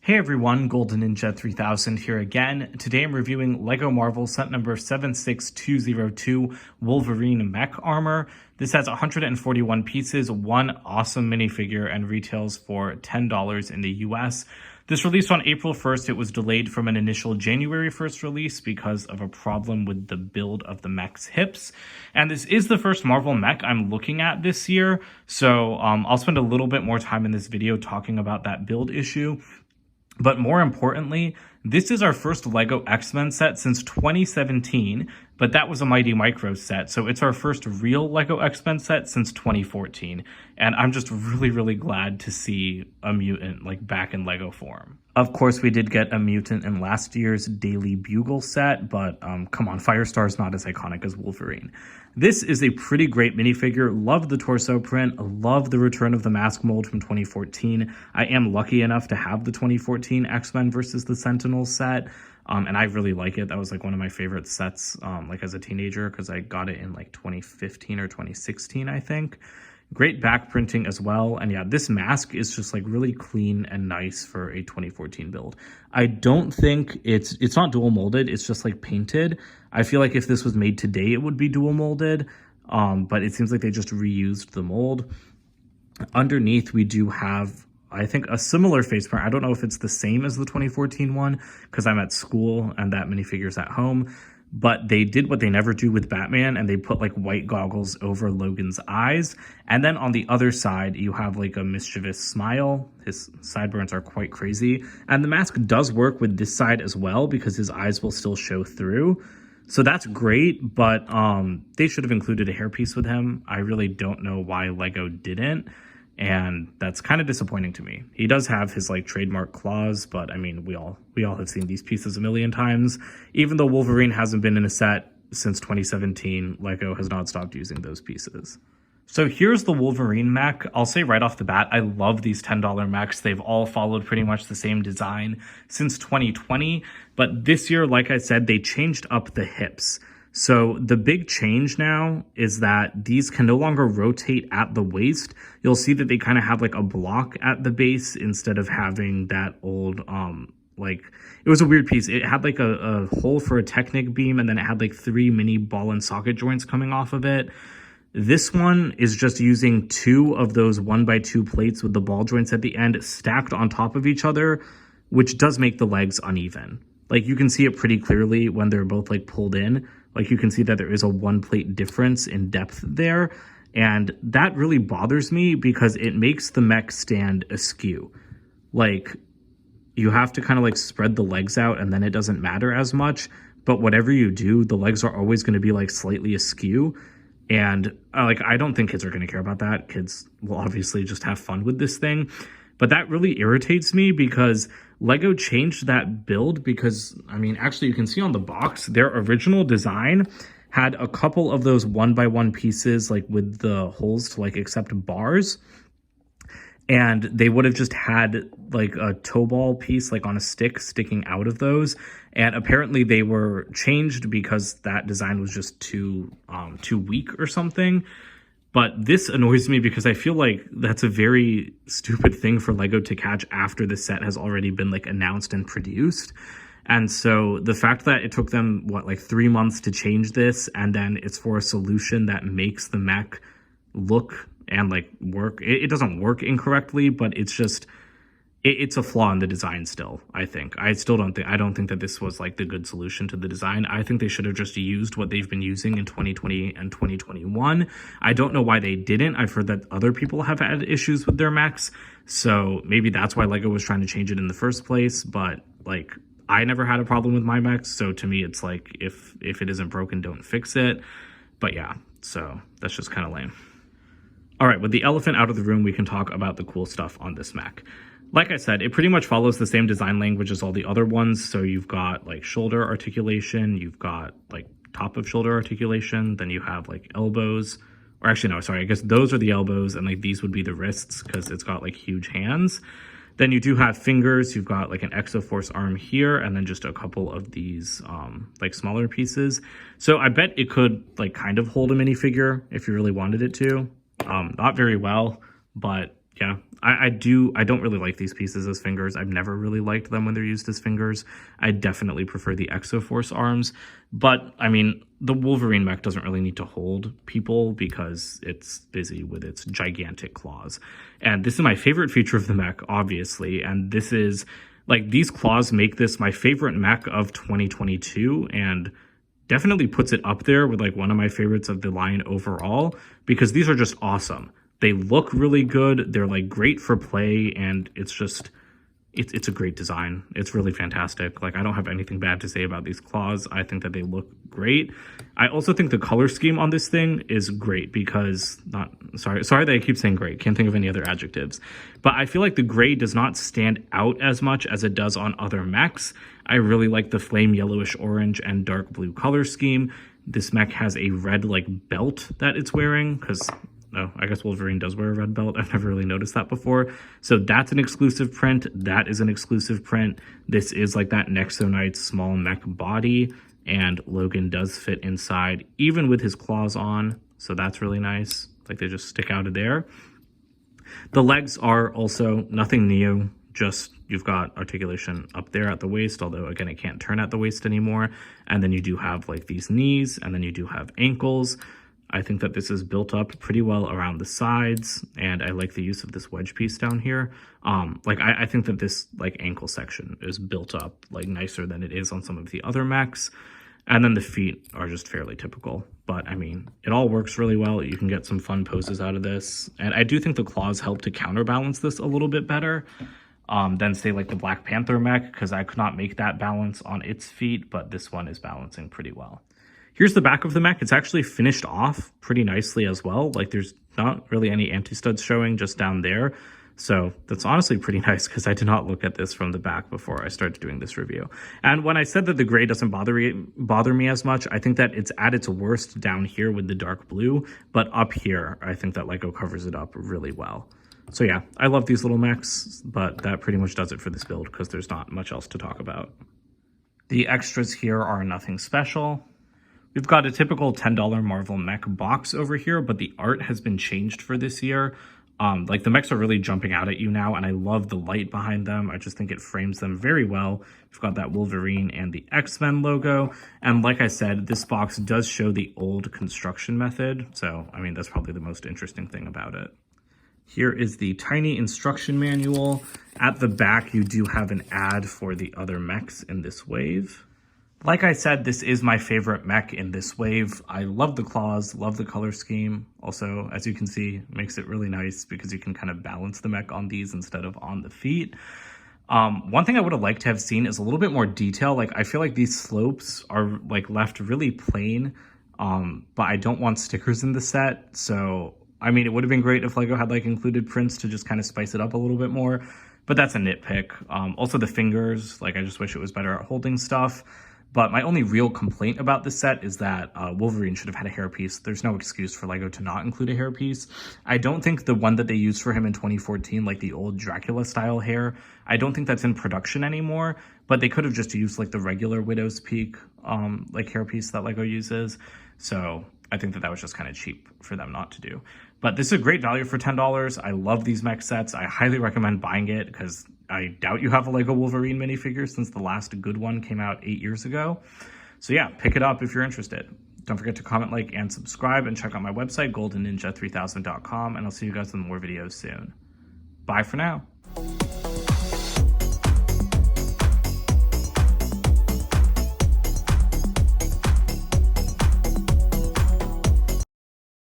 Hey everyone, Golden Ninja 3000 here again. Today I'm reviewing LEGO Marvel set number 76202 Wolverine Mech Armor. This has 141 pieces, one awesome minifigure, and retails for $10 in the US. This released on April 1st. It was delayed from an initial January 1st release because of a problem with the build of the mech's hips. And this is the first Marvel mech I'm looking at this year, so I'll spend a little bit more time in this video talking about that build issue. But more importantly, this is our first LEGO X-Men set since 2017, but that was a Mighty Micro set, so it's our first real LEGO X-Men set since 2014, and I'm just really glad to see a mutant back in LEGO form. Of course, we did get a mutant in last year's Daily Bugle set, but come on, Firestar's not as iconic as Wolverine. This is a pretty great minifigure. Love the torso print. Love the return of the mask mold from 2014. I am lucky enough to have the 2014 X-Men versus the Sentinels set, and I really like it. That was one of my favorite sets as a teenager because I got it in 2015 or 2016, I think. Great back printing as well, and yeah, this mask is just really clean and nice for a 2014 build. I don't think it's not dual molded, it's just painted. I feel like if this was made today it would be dual molded, but it seems like they just reused the mold. Underneath we do have, I think, a similar face print. I don't know if it's the same as the 2014 one because I'm at school and that minifigure's at home. But they did what they never do with Batman, and they put white goggles over Logan's eyes. And then on the other side, you have a mischievous smile. His sideburns are quite crazy. And the mask does work with this side as well because his eyes will still show through. So that's great, but they should have included a hairpiece with him. I really don't know why LEGO didn't. And that's kind of disappointing to me. He does have his trademark claws, but I mean, we all have seen these pieces a million times. Even though Wolverine hasn't been in a set since 2017, LEGO has not stopped using those pieces. So here's the Wolverine mech. I'll say right off the bat, I love these $10 mechs. They've all followed pretty much the same design since 2020, but this year, like I said, they changed up the hips. So the big change now is that these can no longer rotate at the waist. You'll see that they kind of have a block at the base instead of having that old, it was a weird piece. It had a hole for a Technic beam, and then it had 3 mini ball and socket joints coming off of it. This one is just using 2 of those 1x2 plates with the ball joints at the end stacked on top of each other, which does make the legs uneven. You can see it pretty clearly when they're both pulled in. You can see that there is a 1 plate difference in depth there. And that really bothers me because it makes the mech stand askew. You have to kind of spread the legs out and then it doesn't matter as much. But whatever you do, the legs are always going to be slightly askew. And I don't think kids are going to care about that. Kids will obviously just have fun with this thing. But that really irritates me because LEGO changed that build because, I mean, actually you can see on the box, their original design had a couple of those 1x1 pieces with the holes to accept bars. And they would have just had a toe ball piece on a stick sticking out of those. And apparently they were changed because that design was just too weak or something. But this annoys me because I feel that's a very stupid thing for LEGO to catch after the set has already been announced and produced. And so the fact that it took them, 3 months to change this, and then it's for a solution that makes the mech look and work. It doesn't work incorrectly, but it's just, it's a flaw in the design still, I think. I don't think that this was the good solution to the design. I think they should have just used what they've been using in 2020 and 2021. I don't know why they didn't. I've heard that other people have had issues with their mechs, so maybe that's why LEGO was trying to change it in the first place, but I never had a problem with my mechs, so to me it's if it isn't broken, don't fix it. But yeah, so that's just kind of lame. All right, with the elephant out of the room, we can talk about the cool stuff on this mech. Like I said, it pretty much follows the same design language as all the other ones. So you've got shoulder articulation, you've got top of shoulder articulation, then you have elbows, or actually no, sorry, I guess those are the elbows, and these would be the wrists because it's got huge hands. Then you do have fingers, you've got an Exoforce arm here, and then just a couple of these smaller pieces. So I bet it could kind of hold a minifigure if you really wanted it to. Not very well, but Yeah, I don't really like these pieces as fingers. I've never really liked them when they're used as fingers. I definitely prefer the Exoforce arms. But, I mean, the Wolverine mech doesn't really need to hold people because it's busy with its gigantic claws. And this is my favorite feature of the mech, obviously. And this is, like, these claws make this my favorite mech of 2022. And definitely puts it up there with, like, one of my favorites of the line overall. Because these are just awesome. They look really good. They're like great for play, and it's just, it's a great design. It's really fantastic. Like, I don't have anything bad to say about these claws. I think that they look great. I also think the color scheme on this thing is great because, sorry that I keep saying great. Can't think of any other adjectives. But I feel like the gray does not stand out as much as it does on other mechs. I really like the flame yellowish orange and dark blue color scheme. This mech has a red like belt that it's wearing because, oh, I guess Wolverine does wear a red belt. I've never really noticed that before. So that's an exclusive print. That is an exclusive print. This is like that Nexo Knight's small mech body, and Logan does fit inside, even with his claws on. So that's really nice. Like, they just stick out of there. The legs are also nothing new. Just, you've got articulation up there at the waist, although, again, it can't turn at the waist anymore. And then you do have, like, these knees, and then you do have ankles. I think that this is built up pretty well around the sides, and I like the use of this wedge piece down here. I think that this like ankle section is built up like nicer than it is on some of the other mechs. And then the feet are just fairly typical. But I mean, it all works really well. You can get some fun poses out of this. And I do think the claws help to counterbalance this a little bit better than say like the Black Panther mech, because I could not make that balance on its feet, but this one is balancing pretty well. Here's the back of the mech. It's actually finished off pretty nicely as well. Like, there's not really any anti-studs showing just down there. So that's honestly pretty nice because I did not look at this from the back before I started doing this review. And when I said that the gray doesn't bother me as much, I think that it's at its worst down here with the dark blue. But up here, I think that LEGO covers it up really well. So yeah, I love these little mechs, but that pretty much does it for this build because there's not much else to talk about. The extras here are nothing special. We've got a typical $10 Marvel mech box over here, but the art has been changed for this year. Like, the mechs are really jumping out at you now, and I love the light behind them. I just think it frames them very well. We've got that Wolverine and the X-Men logo. And like I said, this box does show the old construction method. So, I mean, that's probably the most interesting thing about it. Here is the tiny instruction manual. At the back, you do have an ad for the other mechs in this wave. Like I said, this is my favorite mech in this wave. I love the claws, love the color scheme. Also, as you can see, makes it really nice because you can kind of balance the mech on these instead of on the feet. One thing I would have liked to have seen is a little bit more detail. Like, I feel like these slopes are like left really plain, but I don't want stickers in the set. So, I mean, it would have been great if LEGO had like included prints to just kind of spice it up a little bit more, but that's a nitpick. Also the fingers, like, I just wish it was better at holding stuff. But my only real complaint about this set is that Wolverine should have had a hairpiece. There's no excuse for LEGO to not include a hairpiece. I don't think the one that they used for him in 2014, like the old Dracula-style hair, I don't think that's in production anymore. But they could have just used like the regular Widow's Peak like hairpiece that LEGO uses. So I think that that was just kind of cheap for them not to do. But this is a great value for $10. I love these mech sets. I highly recommend buying it because I doubt you have a LEGO Wolverine minifigure since the last good one came out 8 years ago. So yeah, pick it up if you're interested. Don't forget to comment, like, and subscribe, and check out my website, goldenninja3000.com, and I'll see you guys in more videos soon. Bye for now.